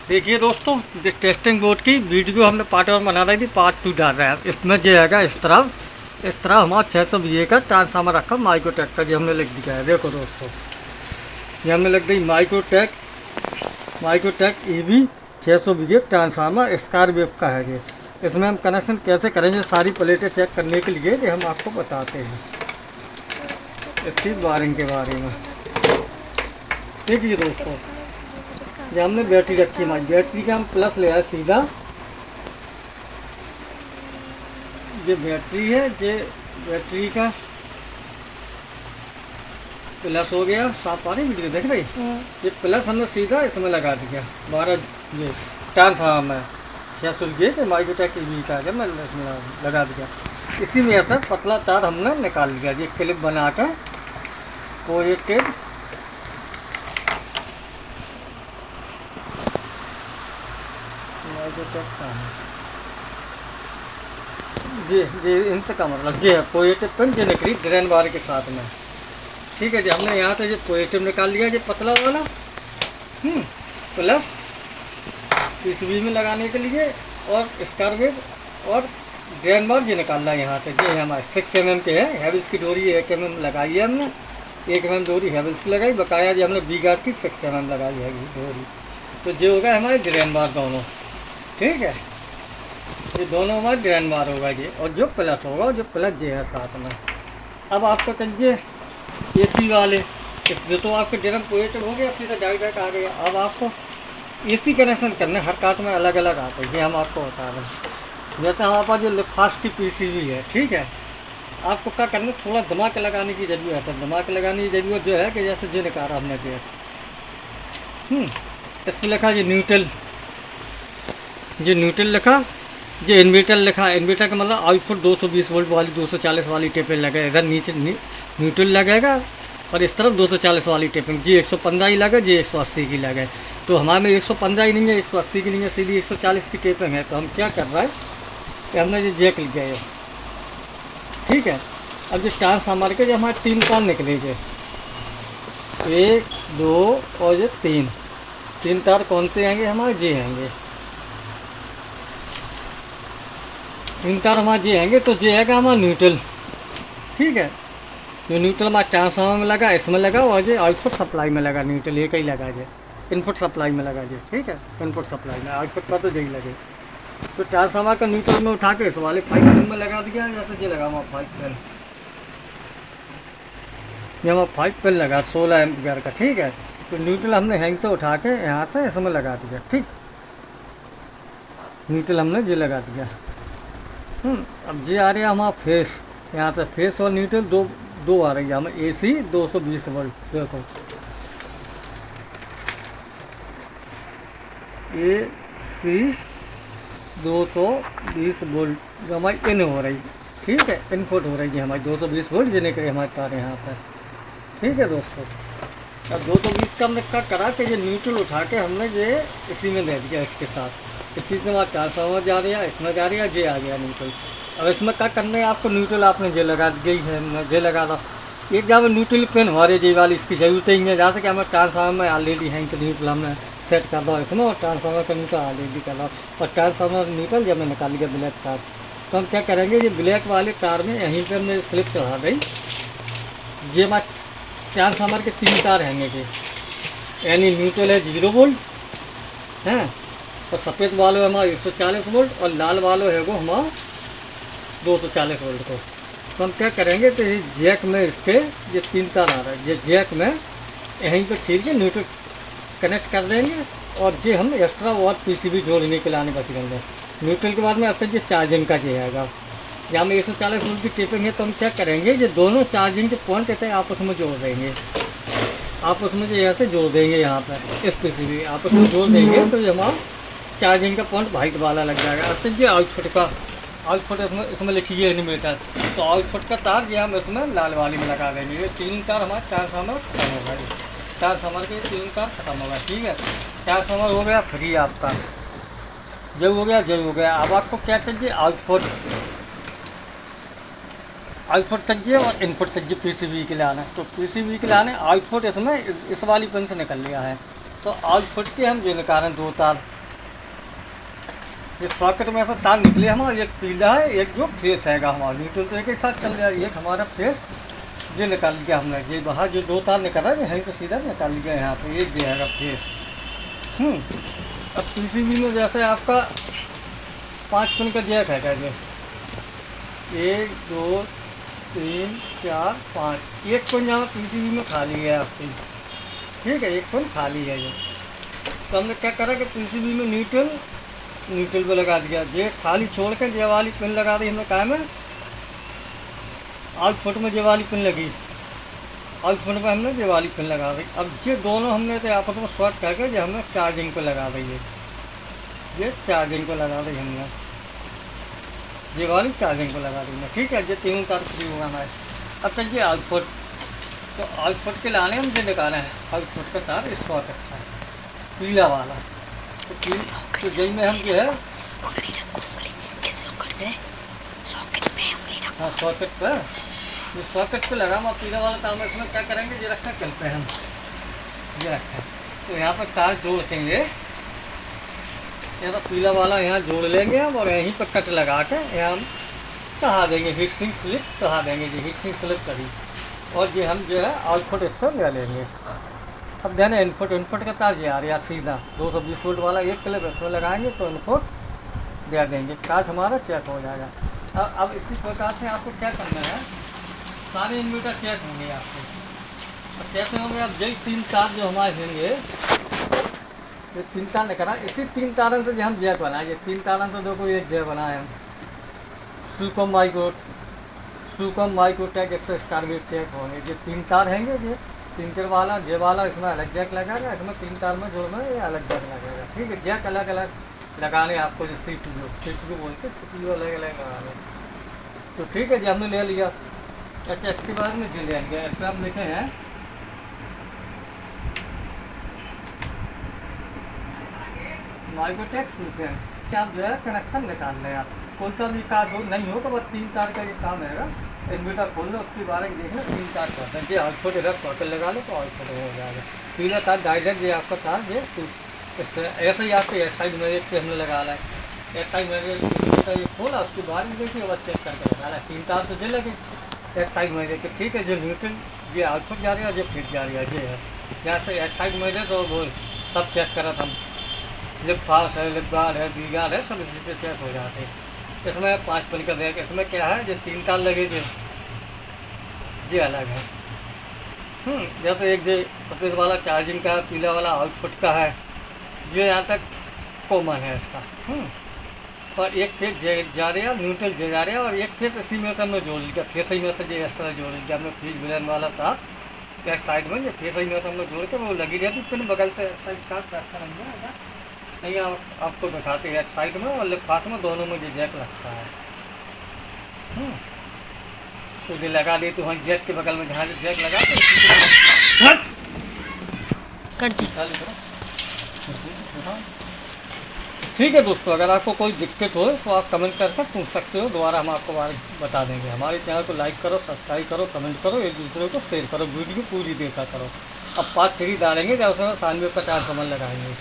देखिए दोस्तों, जिस टेस्टिंग बोर्ड की वीडियो हमने पार्ट 1 बना रही थी, पार्ट 2 डाल रहे हैं। इसमें जो है इस तरह हमारा 600 बीए का ट्रांसफार्मर रखा माइक्रोटेक का, जो हमने लिख दिया है। देखो दोस्तों, ये हमने लिख दी माइक्रोटेक ईवी 600 बीए ट्रांसफार्मर स्कारवेव का है ये। इसमें हम कनेक्शन कैसे करेंगे, सारी प्लेटें चेक करने के लिए ये हम आपको बताते हैं इसकी वायरिंग के बारे में। देखिए दोस्तों, ये हमने बैटरी रखी है, हमारी बैटरी का हम प्लस ले आए सीधा। ये बैटरी है, ये बैटरी का प्लस हो गया। साफ आ रही वीडियो देख रही। ये प्लस हमने सीधा इसमें लगा दिया। 12 ये ट्रांसफार्मर 600 के माइक्रोटेक ईवी का है, मैं इसमें लगा दिया। इसी में ऐसा पतला तार हमने निकाल लिया, ये क्लिप बना कर पॉजिटिव माइक्रोटेक का है जी इनसे का मतलब ये है पॉजिटिव पिन, ये निकली ड्रेन बार के साथ में। ठीक है जी, हमने यहाँ से ये पॉजिटिव निकाल लिया, ये पतला वाला प्लस पीसीबी में लगाने के लिए, और स्कारवेव और ड्रेन बार ये निकालना है यहाँ से। ये हमारे 6 mm के है, हैवेल्स की डोरी 1 mm लगाई है हमने, 1 mm डोरी हैवेल्स की लगाई, बकाया जी हमने वी गार्ड की 6 mm लगाई है डोरी। तो ये होगा हमारे ड्रेन बार दोनों। ठीक है, ये दोनों हमारे ड्रेन बार होगा ये, और जो प्लस होगा, जो प्लस ये है साथ में। अब आपको चाहिए एसी वाले, इसमें तो आपके ड्रेन पॉजिटिव हो गया, सीधा डायरेक्ट आ गया। अब आपको एसी कनेक्शन करने हर कार्ड में अलग अलग आते हैं, ये हम आपको बता रहे हैं। जैसे हमारे पास जो लिफास्ट की पीसीबी है, ठीक है, आपको क्या करना, थोड़ा दिमाग लगाने की ज़रूरत है। दिमाग लगाने की ज़रूरत जो है कि जैसे जो निकाला हमने जो इस पर लिखा ये न्यूट्रल, जो न्यूट्रल लिखा, जो इन्वर्टर लिखा। इन्वर्टर का मतलब आउटपुट 220 वोल्ट वाली 240 वाली टेपिंग लगे, इधर नीचे न्यूट्रल लगेगा और इस तरफ 240 वाली टेपिंग। जी 115 ही लगे, जी 180 की लगे। तो हमारे में 115 ही नहीं है, 180 की नहीं है, सीधी 140 की टेपिंग है। तो हम क्या कर रहे हैं कि हमने ये जैक लिख गया। ठीक है, अब जो ट्रांसफार्मर के जो हमारे 3 तार निकले, जो 1 2 और ये 3 तार कौन से आएंगे हमारे, ये आएंगे 3 तार हमारे ये आएंगे। तो ये आएगा हमारा न्यूट्रल। ठीक है, जो न्यूट्रल हमारा ट्रांसफार्मर में लगा, इसमें लगा, और जो आउटपुट सप्लाई में लगा न्यूट्रल, ये कहीं लगा जे इनपुट सप्लाई में लगा जे। ठीक है, इनपुट सप्लाई में, आउटपुट पर तो यही लगे। तो ट्रांसफार्मर का न्यूट्रल में उठा के इस वाले 5 पिन में लगा दिया। जैसे ये लगा हमारा 5 पिन, ये हमारा 5 पिन लगा 16 एम्पीयर का। ठीक है, तो न्यूट्रल हमने यहीं से उठा के यहाँ से इसमें लगा दिया। ठीक, न्यूट्रल हमने ये लगा दिया। अब ये आ रही है हमारा फेस, यहाँ से फेस और न्यूट्रल दो आ रही है हमें। एसी 220 वोल्ट, देखो एसी 220 वोल्ट हमारी इन हो रही। ठीक है, इनपुट हो रही है हमारी 220 वोल्ट, जिन्हें करें हमारे तार यहाँ पर। ठीक है दोस्तों, अब 220 का हमने क्या करा कि ये न्यूट्रल उठा के हमने ये इसी में दे दिया, इसके साथ। इसी से हमारा ट्रांसफार्मर जा रही है, इसमें जा रही है, ये आ गया न्यूट्रल। अब इसमें क्या करना है आपको, न्यूट्रल आपने जे लगा गई है, मैं जे लगा रहा एक जहाँ न्यूट्रल पिन हमारे जे वाली, इसकी ज़रूरत ही नहीं है। जहाँ से कि हमें ट्रांसफार्मर में ऑलरेडी है, इनसे न्यूट्रल हमने सेट कर दो इसमें, और ट्रांसफार्मर का न्यूट्रल ऑलरेडी कर दो, और ट्रांसफार्मर न्यूट्रल जब मैं निकाल लिया ब्लैक तार। तो हम क्या करेंगे, ये ब्लैक वाले तार में यहीं पर हमने स्लिप चढ़ा दी। ये हमारे ट्रांसफार्मर के 3 तार हैंगे ये, यानी न्यूट्रल है 0 वोल्ट हैं, और सफ़ेद वालों है हमारा 140 वोल्ट, और लाल वालों है वो हमारा 240 वोल्ट को। तो हम क्या करेंगे, तो ये जैक में इसके ये 3 तार आ रहा है, ये जैक में यहीं पर छील के न्यूट्रल कनेक्ट कर देंगे, और ये हम एक्स्ट्रा और पीसीबी जोड़ने के लाने बच देंगे। न्यूट्रल के बाद में अब तक ये चार्जिंग का जो आएगा, जहाँ में 140 वोल्ट की टेपिंग है। तो हम क्या करेंगे, ये दोनों चार्जिंग के पॉइंट रहते हैं, आपस में जोड़ देंगे, आपस में जो ऐसे जोड़ देंगे। यहाँ पर इस पीसीबी आपस में जोड़ देंगे, तो ये हमारा चार्जिंग का पॉइंट वाइट वाला लग जाएगा। अब तक ये आउटपुट इसमें लिखी है इन्वर्टर, तो आउटपुट का तार ये हम इसमें लाल वाली में लगा देंगे। ये 3 तार हमारे ट्रांसफार्मर खत्म होगा, ट्रांसफार्मर के 3 तार खत्म होगा। ठीक है, ट्रांसफार्मर हो गया फ्री आपका, जो हो गया। अब आपको क्या चाहिए, आउटपुट चाहिए और इनपुट चाहिए पीसीबी के लाने। तो पीसीबी के लाने आउटपुट इसमें इस वाली पिन से निकल लिया है, तो आउटपुट के हम जो निकालें 2 तार ये सॉकेट में ऐसा तार निकले हमारा, एक पीला है एक जो फेस हैगा हमारा न्यूट्रल, तो एक ही साथ चल जाए। एक हमारा फेस ये निकाल दिया हमने, ये बाहर जो 2 तार निकला है यहीं से सीधा निकाल दिया यहाँ पे, एक जो हैगा फेस। अब पीसीबी में जैसे आपका 5 पिन का जैक हैगा जो 1 2 3 4 5, एक पिन यहाँ पीसीबी में खाली है आपकी, ठीक है, एक पिन खाली है ये। तो हमने क्या करा कि पीसीबी में न्यूट्रल पे लगा दिया, ये खाली छोड़ के ये वाली पिन लगा दी हमने। कहा में आउटपुट में ये वाली पिन लगी, आउटपुट में हमने ये वाली पिन लगा दी। अब ये दोनों हमने तो आपस में शॉर्ट करके ये हमने चार्जिंग पे लगा दी है, ये चार्जिंग पे लगा दी हमने, ये वाली चार्जिंग पे लगा दी है, ठीक है। ये 3 तार फ्री होगा हमारे। अब तक ये आउटपुट, तो आउटपुट के लाने हम ये निकाले हैं आउटपुट का तार इस सॉकेट से, पीला वाला। तो यही में हम जो है हाँ सॉकेट पर, ये सॉकेट पे लगा हुआ पीला वाला तार में, इसमें क्या करेंगे, ये रखा कल पे हम, ये रखा तो यहाँ पर तार जोड़ देंगे, यहाँ पीला वाला यहाँ जोड़ लेंगे हम, और यहीं पर कट लगा के यहाँ हम चढ़ा देंगे, हीट सिंक स्लिप चढ़ा देंगे जी, हीट सिंक स्लिप करी, और ये हम जो है आउटपुट इससे ले लेंगे। अब ध्यान है इनपुट का तार ये आ रहा सीधा 220 वोल्ट वाला, एक क्लिप इसमें लगाएंगे तो इनपुट दे देंगे, कार्ड हमारा चेक हो जाएगा। अब इसी प्रकार से आपको क्या करना है, सारे इन्वर्टर चेक होंगे आपको। अब कैसे होंगे, अब यही 3 तार जो हमारे होंगे, ये 3 तार निकला, इसी 3 तारों से जो हम जैक बनाए, ये 3 तारों से देखो एक जैक बनाए हम, सुकम माइक्रोटेक इससे स्टारगेट चेक होंगे। ये 3 तार हैंगे, ये 3 तार वाला जे वाला इसमें अलग जैक लगेगा, इसमें 3 तार में जोड़ना ये अलग जैक लगेगा, ठीक है। जैक अलग अलग लगाने आपको, जो CPU बोलते CPU अलग अलग लगाने, तो ठीक है जी हमने ले लिया। अच्छा इसके बाद में जो लेंगे, इस पर हम लिखे हैं माइक्रोटेक सूचन, क्या आप जो है कनेक्शन निकाल लें, आप कौन सा भी तार हो नहीं होगा, बस 3 तार का ये काम है। इन्वर्टर खोल लो, उसके बारे में देखना 3 तार करते हैं, ये आउटपुट इधर सॉकेट लगा लो तो आउटपुट हो जाएगा। पीला तार डायरेक्ट ये आपका तार ये ऐसे ही आपको एक साइड में एक पे हमने लगा ला है, एक साइड में ये खोला, उसके बाद में देखिए बस चेक करके लगा ला, 3 तार तो जे लगे एक साइड में देखिए, ठीक है। जो न्यूट्रल ये आउटपुट जा रही है, ये फिट जा रही है, ये है जैसे एक साइड में तो वो सब चेक करा था, लिप फास्ट है, लिप गार्ड है, वी गार्ड है, सब इसी से चेक हो जाते हैं। इसमें 5 पिन का रैक, इसमें क्या है, जो 3 तार लगे थे ये अलग है। जैसे एक जो सफ़ेद वाला चार्जिंग का है, पीला वाला आउटपुट का है, जो यहाँ तक कॉमन है इसका। और एक फेस जा रहा है, न्यूट्रल जा रहा है, और एक फेस इसी में से हमने जोड़ लिया, फेस ही में से जो एक्स्ट्रा जोड़ लिया हमने, फ्रीज विलन वाला था एक साइड में, ये फेस ही में से हमने जोड़ के वो लगी रहती, फिर बगल से साइड का अच्छा नहीं है, नहीं आपको दिखाते हैं एक साइड में और लेफ्ट पास में, दोनों में जो जैक लगता है। तो ये लगा दी, तो वहाँ जैक के बगल में जहाँ जैक लगा ठीक है दोस्तों, अगर आपको कोई दिक्कत हो तो आप कमेंट करके पूछ सकते हो, दोबारा हम आपको बता देंगे। हमारे चैनल को लाइक करो, सब्सक्राइब करो, कमेंट करो, एक दूसरे को शेयर करो, वीडियो पूरी देखा करो। अब पार्ट 3 डालेंगे जब उसमें 96 का ट्रांसफार्मर लगाएंगे।